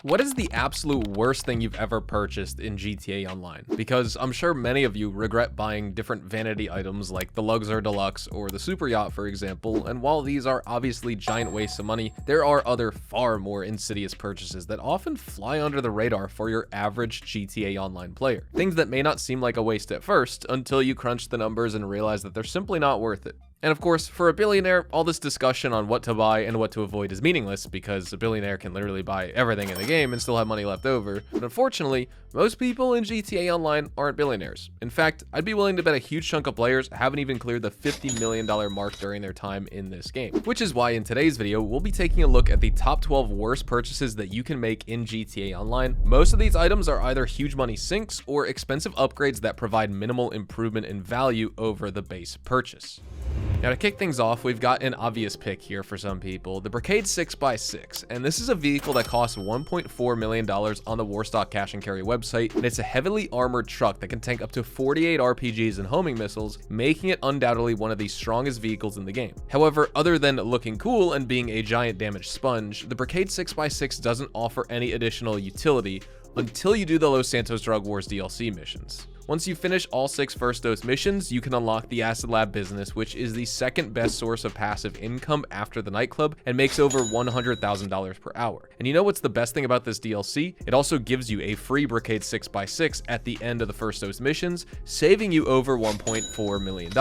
What is the absolute worst thing you've ever purchased in GTA Online? Because I'm sure many of you regret buying different vanity items like the Luxor Deluxe or the Super Yacht, for example, and while these are obviously giant wastes of money, there are other far more insidious purchases that often fly under the radar for your average GTA Online player. Things that may not seem like a waste at first until you crunch the numbers and realize that they're simply not worth it. And of course, for a billionaire, all this discussion on what to buy and what to avoid is meaningless because a billionaire can literally buy everything in the game and still have money left over. But unfortunately, most people in GTA Online aren't billionaires. In fact, I'd be willing to bet a huge chunk of players haven't even cleared the $50 million mark during their time in this game. Which is why in today's video, we'll be taking a look at the top 12 worst purchases that you can make in GTA Online. Most of these items are either huge money sinks or expensive upgrades that provide minimal improvement in value over the base purchase. Now to kick things off, we've got an obvious pick here for some people, the Brigade 6x6, and this is a vehicle that costs $1.4 million on the Warstock Cash and Carry website, and it's a heavily armored truck that can tank up to 48 RPGs and homing missiles, making it undoubtedly one of the strongest vehicles in the game. However, other than looking cool and being a giant damage sponge, the Brigade 6x6 doesn't offer any additional utility until you do the Los Santos Drug Wars DLC missions. Once you finish all 6 First Dose missions, you can unlock the Acid Lab business, which is the second best source of passive income after the nightclub and makes over $100,000 per hour. And you know what's the best thing about this DLC? It also gives you a free Brigade 6x6 at the end of the First Dose missions, saving you over $1.4 million.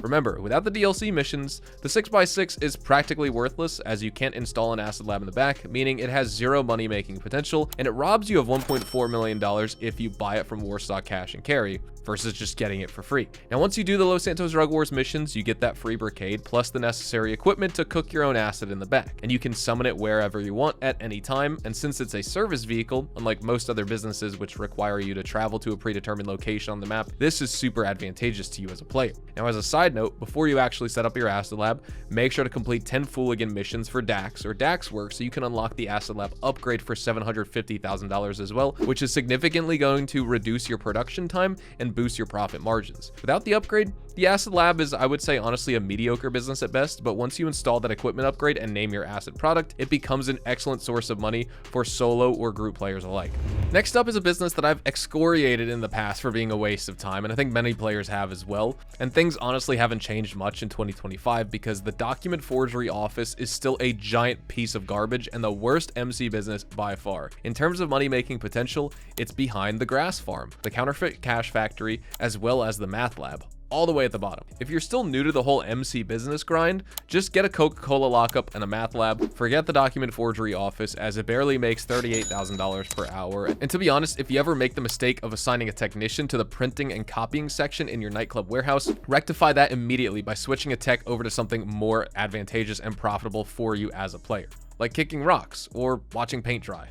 Remember, without the DLC missions, the 6x6 is practically worthless as you can't install an Acid Lab in the back, meaning it has zero money making potential, and it robs you of $1.4 million if you buy it from Warstock Cash and Carry versus just getting it for free. Now, once you do the Los Santos Drug Wars missions, you get that free Brigade plus the necessary equipment to cook your own acid in the back, and you can summon it wherever you want at any time. And since it's a service vehicle, unlike most other businesses which require you to travel to a predetermined location on the map, this is super advantageous to you as a player. Now, as a side note, before you actually set up your Acid Lab, make sure to complete 10 Fooligan missions for Dax or Dax work so you can unlock the Acid Lab upgrade for $750,000 as well, which is significantly going to reduce your production time and boost your profit margins. Without the upgrade, the Acid Lab is, I would say, honestly a mediocre business at best, but once you install that equipment upgrade and name your acid product, it becomes an excellent source of money for solo or group players alike. Next up is a business that I've excoriated in the past for being a waste of time, and I think many players have as well, and things honestly haven't changed much in 2025 because the document forgery office is still a giant piece of garbage and the worst MC business by far. In terms of money making potential, it's behind the grass farm, the counterfeit cash factory, as well as the math lab, all the way at the bottom. If you're still new to the whole MC business grind, just get a Coca-Cola lockup and a math lab. Forget the document forgery office as it barely makes $38,000 per hour. And to be honest, if you ever make the mistake of assigning a technician to the printing and copying section in your nightclub warehouse, rectify that immediately by switching a tech over to something more advantageous and profitable for you as a player, like kicking rocks or watching paint dry.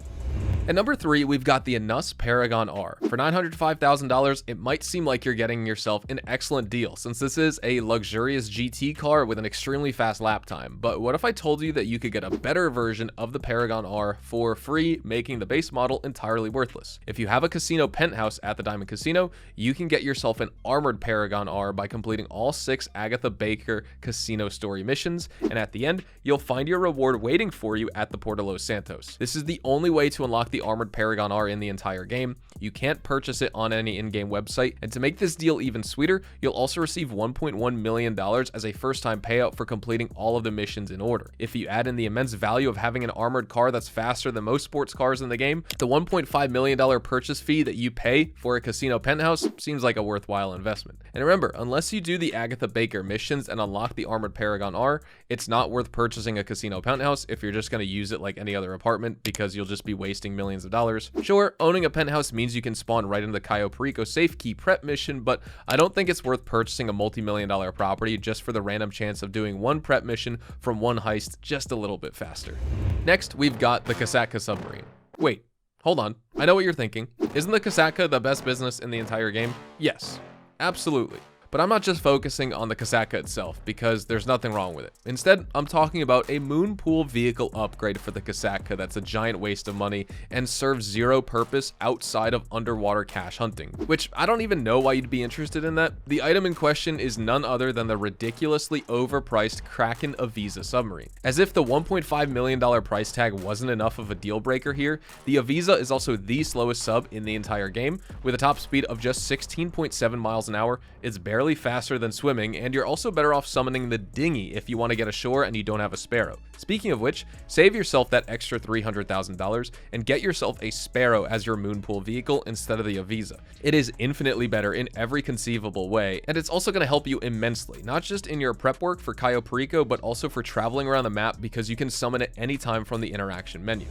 At number 3, we've got the Anus Paragon R. For $905,000, it might seem like you're getting yourself an excellent deal since this is a luxurious GT car with an extremely fast lap time. But what if I told you that you could get a better version of the Paragon R for free, making the base model entirely worthless? If you have a casino penthouse at the Diamond Casino, you can get yourself an armored Paragon R by completing all 6 Agatha Baker casino story missions, and at the end, you'll find your reward waiting for you at the Port of Los Santos. This is the only way to unlock the armored Paragon R in the entire game. You can't purchase it on any in-game website, and to make this deal even sweeter, you'll also receive $1.1 million as a first-time payout for completing all of the missions in order. If you add in the immense value of having an armored car that's faster than most sports cars in the game, the $1.5 million purchase fee that you pay for a casino penthouse seems like a worthwhile investment. And remember, unless you do the Agatha Baker missions and unlock the armored Paragon R, it's not worth purchasing a casino penthouse if you're just going to use it like any other apartment because you'll just be wasting millions of dollars. Sure, owning a penthouse means you can spawn right into the Cayo Perico safe key prep mission, but I don't think it's worth purchasing a multi-million-dollar property just for the random chance of doing one prep mission from one heist just a little bit faster. Next, we've got the Kasatka submarine. Wait, hold on. I know what you're thinking. Isn't the Kasatka the best business in the entire game? Yes, absolutely. But I'm not just focusing on the Kasaka itself, because there's nothing wrong with it. Instead, I'm talking about a moonpool vehicle upgrade for the Kasaka that's a giant waste of money and serves zero purpose outside of underwater cache hunting, which I don't even know why you'd be interested in that. The item in question is none other than the ridiculously overpriced Kraken Avisa submarine. As if the $1.5 million price tag wasn't enough of a deal breaker here, the Avisa is also the slowest sub in the entire game, with a top speed of just 16.7 miles an hour. It's barely faster than swimming, and you're also better off summoning the dinghy if you want to get ashore and you don't have a Sparrow. Speaking of which, save yourself that extra $300,000 and get yourself a Sparrow as your moonpool vehicle instead of the Avisa. It is infinitely better in every conceivable way, and it's also going to help you immensely, not just in your prep work for Cayo Perico, but also for traveling around the map because you can summon it anytime from the interaction menu.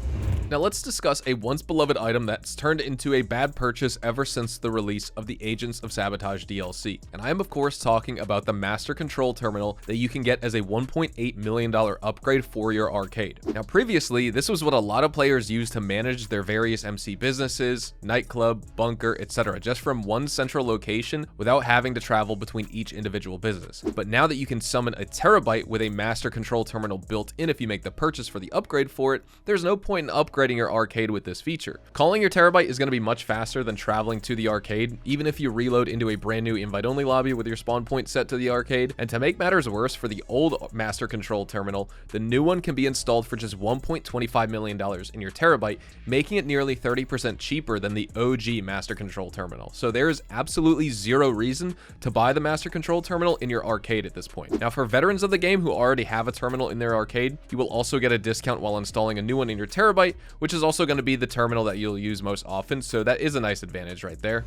Now let's discuss a once beloved item that's turned into a bad purchase ever since the release of the Agents of Sabotage DLC. And I am of course talking about the Master Control Terminal that you can get as a $1.8 million upgrade for your arcade. Now previously, this was what a lot of players used to manage their various MC businesses, nightclub, bunker, etc. just from one central location without having to travel between each individual business. But now that you can summon a terabyte with a Master Control Terminal built in if you make the purchase for the upgrade for it, there's no point in upgrading your arcade with this feature. Calling your terabyte is going to be much faster than traveling to the arcade, even if you reload into a brand new invite-only lobby with your spawn point set to the arcade. And to make matters worse, for the old Master Control Terminal, the new one can be installed for just $1.25 million in your terabyte, making it nearly 30% cheaper than the OG Master Control Terminal. So there is absolutely zero reason to buy the Master Control Terminal in your arcade at this point. Now for veterans of the game who already have a terminal in their arcade, you will also get a discount while installing a new one in your terabyte, which is also going to be the terminal that you'll use most often, so that is a nice advantage right there.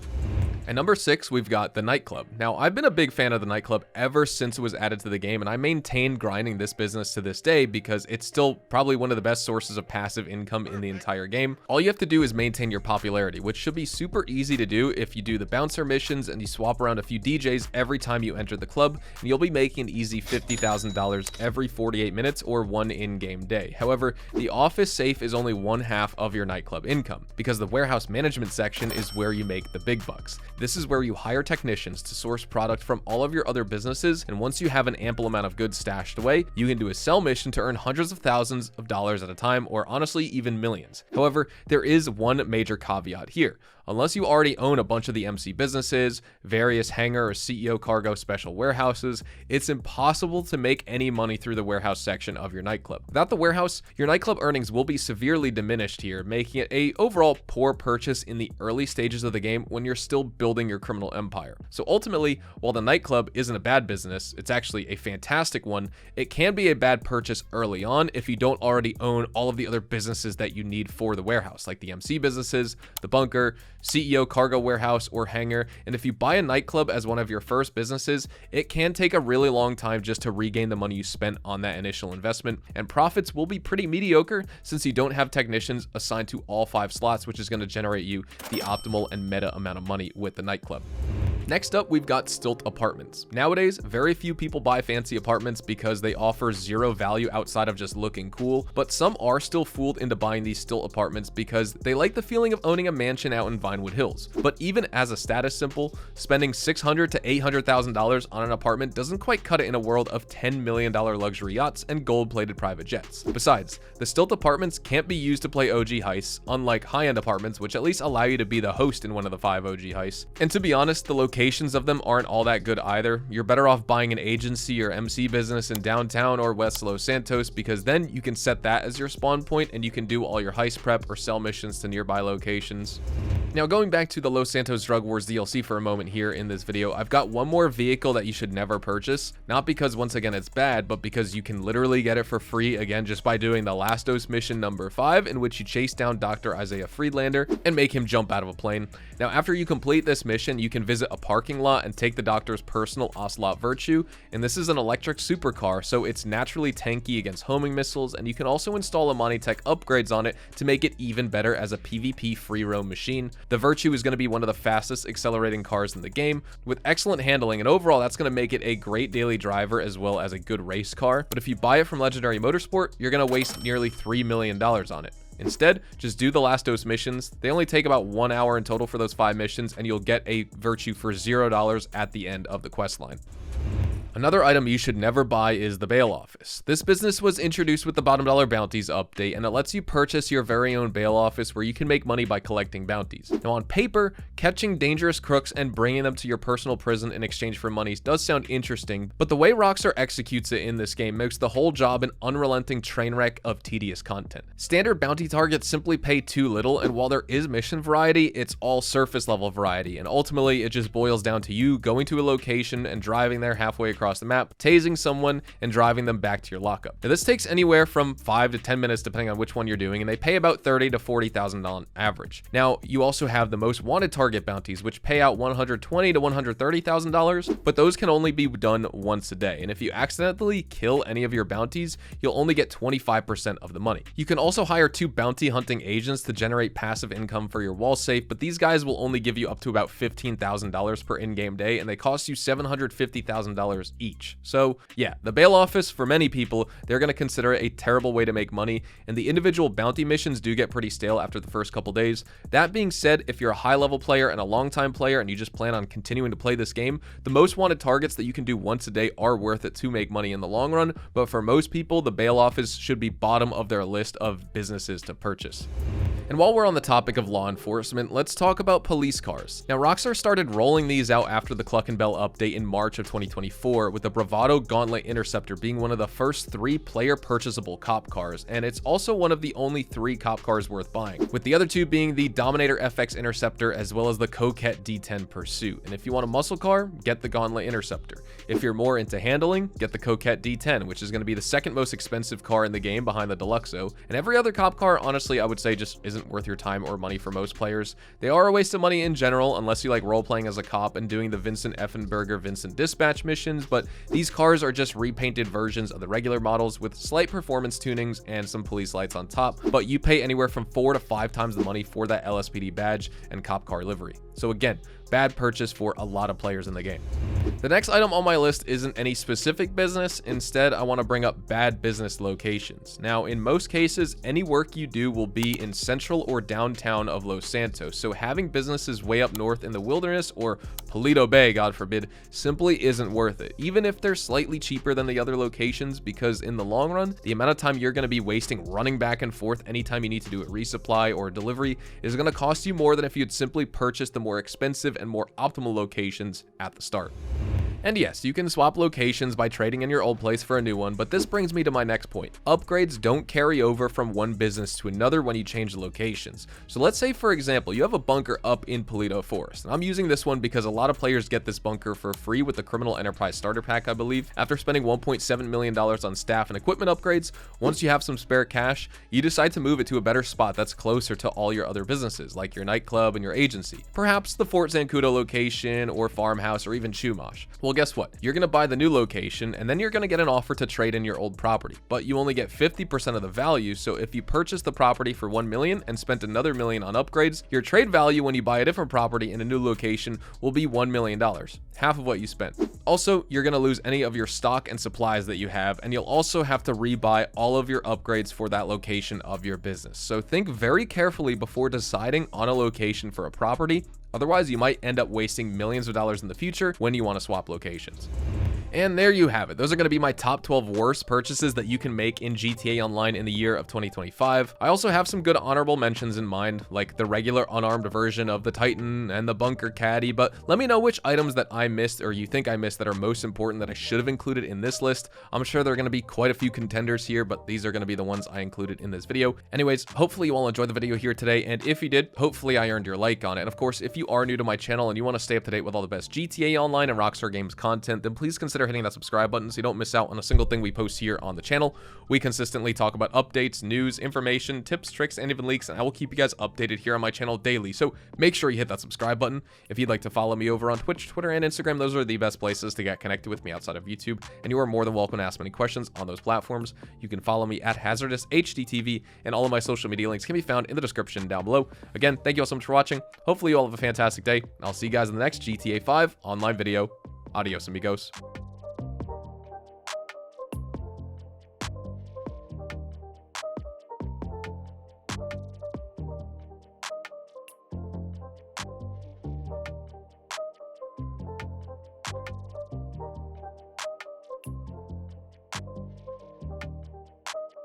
At number 6, we've got the nightclub. Now, I've been a big fan of the nightclub ever since it was added to the game, and I maintain grinding this business to this day because it's still probably one of the best sources of passive income in the entire game. All you have to do is maintain your popularity, which should be super easy to do if you do the bouncer missions and you swap around a few DJs every time you enter the club, and you'll be making an easy $50,000 every 48 minutes or one in-game day. However, the office safe is only one half of your nightclub income, because the warehouse management section is where you make the big bucks. This is where you hire technicians to source product from all of your other businesses, and once you have an ample amount of goods stashed away, you can do a sell mission to earn hundreds of thousands of dollars at a time, or honestly even millions. However, there is one major caveat here. Unless you already own a bunch of the MC businesses, various hangar or CEO cargo special warehouses, it's impossible to make any money through the warehouse section of your nightclub. Without the warehouse, your nightclub earnings will be severely diminished here, making it a overall poor purchase in the early stages of the game when you're still building your criminal empire. So ultimately, while the nightclub isn't a bad business, it's actually a fantastic one, it can be a bad purchase early on if you don't already own all of the other businesses that you need for the warehouse, like the MC businesses, the bunker, CEO cargo warehouse, or hangar. And if you buy a nightclub as one of your first businesses, it can take a really long time just to regain the money you spent on that initial investment, and profits will be pretty mediocre since you don't have technicians assigned to all 5 slots, which is going to generate you the optimal and meta amount of money with the nightclub. Next up, we've got stilt apartments. Nowadays, very few people buy fancy apartments because they offer zero value outside of just looking cool, but some are still fooled into buying these stilt apartments because they like the feeling of owning a mansion out in Vinewood Hills. But even as a status symbol, spending $600,000 to $800,000 on an apartment doesn't quite cut it in a world of $10 million luxury yachts and gold-plated private jets. Besides, the stilt apartments can't be used to play OG heists, unlike high-end apartments, which at least allow you to be the host in one of the 5 OG heists. And to be honest, the locations of them aren't all that good either. You're better off buying an agency or MC business in downtown or West Los Santos, because then you can set that as your spawn point and you can do all your heist prep or sell missions to nearby locations. Now, going back to the Los Santos Drug Wars DLC for a moment here in this video, I've got one more vehicle that you should never purchase, not because once again it's bad, but because you can literally get it for free again just by doing the Last Dose mission number 5, in which you chase down Dr. Isaiah Friedlander and make him jump out of a plane. Now, after you complete this mission, you can visit a parking lot and take the doctor's personal Ocelot Virtue, and this is an electric supercar, so it's naturally tanky against homing missiles, and you can also install Amani Tech upgrades on it to make it even better as a PvP free roam machine. The Virtue is going to be one of the fastest accelerating cars in the game, with excellent handling, and overall that's going to make it a great daily driver as well as a good race car. But if you buy it from Legendary Motorsport, you're going to waste nearly $3 million on it. Instead, just do the last dose missions. They only take about 1 hour in total for those 5 missions, and you'll get a virtue for $0 at the end of the quest line. Another item you should never buy is the bail office. This business was introduced with the bottom dollar bounties update, and it lets you purchase your very own bail office where you can make money by collecting bounties. Now on paper, catching dangerous crooks and bringing them to your personal prison in exchange for monies does sound interesting, but the way Rockstar executes it in this game makes the whole job an unrelenting train wreck of tedious content. Standard bounty targets simply pay too little, and while there is mission variety, it's all surface level variety, and ultimately it just boils down to you going to a location and driving there halfway across the map, tasing someone, and driving them back to your lockup. Now, this takes anywhere from 5 to 10 minutes depending on which one you're doing, and they pay about $30,000 to $40,000 on average. Now, you also have the most wanted target bounties, which pay out $120,000 to $130,000, but those can only be done once a day, and if you accidentally kill any of your bounties, you'll only get 25% of the money. You can also hire 2 bounty hunting agents to generate passive income for your wall safe, but these guys will only give you up to about $15,000 per in-game day, and they cost you $750,000 each. So yeah, the bail office, for many people, they're going to consider it a terrible way to make money, and the individual bounty missions do get pretty stale after the first couple days. That being said, if you're a high level player and a long time player and you just plan on continuing to play this game, the most wanted targets that you can do once a day are worth it to make money in the long run, but for most people, the bail office should be bottom of their list of businesses to purchase. And while we're on the topic of law enforcement, let's talk about police cars. Now, Rockstar started rolling these out after the Cluck and Bell update in March of 2024, with the Bravado Gauntlet Interceptor being one of the first 3 player purchasable cop cars, and it's also one of the only 3 cop cars worth buying, with the other 2 being the Dominator FX Interceptor as well as the Coquette D10 Pursuit. And if you want a muscle car, get the Gauntlet Interceptor. If you're more into handling, get the Coquette D10, which is going to be the second most expensive car in the game behind the Deluxo, and every other cop car, honestly, I would say just isn't worth your time or money for most players. They are a waste of money in general, unless you like role-playing as a cop and doing the Vincent Effenberger Vincent Dispatch missions, but these cars are just repainted versions of the regular models with slight performance tunings and some police lights on top, but you pay anywhere from 4 to 5 times the money for that LSPD badge and cop car livery. So again, bad purchase for a lot of players in the game. The next item on my list isn't any specific business. Instead, I want to bring up bad business locations. Now, in most cases, any work you do will be in central or downtown of Los Santos, so having businesses way up north in the wilderness or Paleto Bay, God forbid, simply isn't worth it, even if they're slightly cheaper than the other locations, because in the long run, the amount of time you're going to be wasting running back and forth anytime you need to do a resupply or delivery is going to cost you more than if you'd simply purchased the more expensive and more optimal locations at the start. And yes, you can swap locations by trading in your old place for a new one, but this brings me to my next point. Upgrades don't carry over from one business to another when you change locations. So let's say, for example, you have a bunker up in Paleto Forest. And I'm using this one because a lot of players get this bunker for free with the Criminal Enterprise Starter Pack, I believe. After spending $1.7 million on staff and equipment upgrades, once you have some spare cash, you decide to move it to a better spot that's closer to all your other businesses, like your nightclub and your agency. Perhaps the Fort Zancudo location, or farmhouse, or even Chumash. Well, guess what? You're going to buy the new location, and then you're going to get an offer to trade in your old property, but you only get 50% of the value. So if you purchase the property for $1 million and spent another $1 million on upgrades, your trade value when you buy a different property in a new location will be $1 million, half of what you spent. Also, you're going to lose any of your stock and supplies that you have, and you'll also have to rebuy all of your upgrades for that location of your business. So think very carefully before deciding on a location for a property. Otherwise, you might end up wasting millions of dollars in the future when you want to swap locations. And there you have it. Those are going to be my top 12 worst purchases that you can make in GTA Online in the year of 2025. I also have some good honorable mentions in mind, like the regular unarmed version of the Titan and the Bunker Caddy, but let me know which items that I missed or you think I missed that are most important that I should have included in this list. I'm sure there are going to be quite a few contenders here, but these are going to be the ones I included in this video. Anyways, hopefully you all enjoyed the video here today, and if you did, hopefully I earned your like on it. And of course, if you are new to my channel and you want to stay up to date with all the best GTA Online and Rockstar Games content, then please consider hitting that subscribe button so you don't miss out on a single thing we post here on the channel. We consistently talk about updates, news, information, tips, tricks, and even leaks, and I will keep you guys updated here on my channel daily, so make sure you hit that subscribe button. If you'd like to follow me over on Twitch, Twitter, and Instagram, those are the best places to get connected with me outside of YouTube, and you are more than welcome to ask me any questions on those platforms. You can follow me at HazardousHDTV, and all of my social media links can be found in the description down below. Again, thank you all so much for watching. Hopefully you all have a fantastic day, and I'll see you guys in the next GTA 5 Online video. Adios, amigos.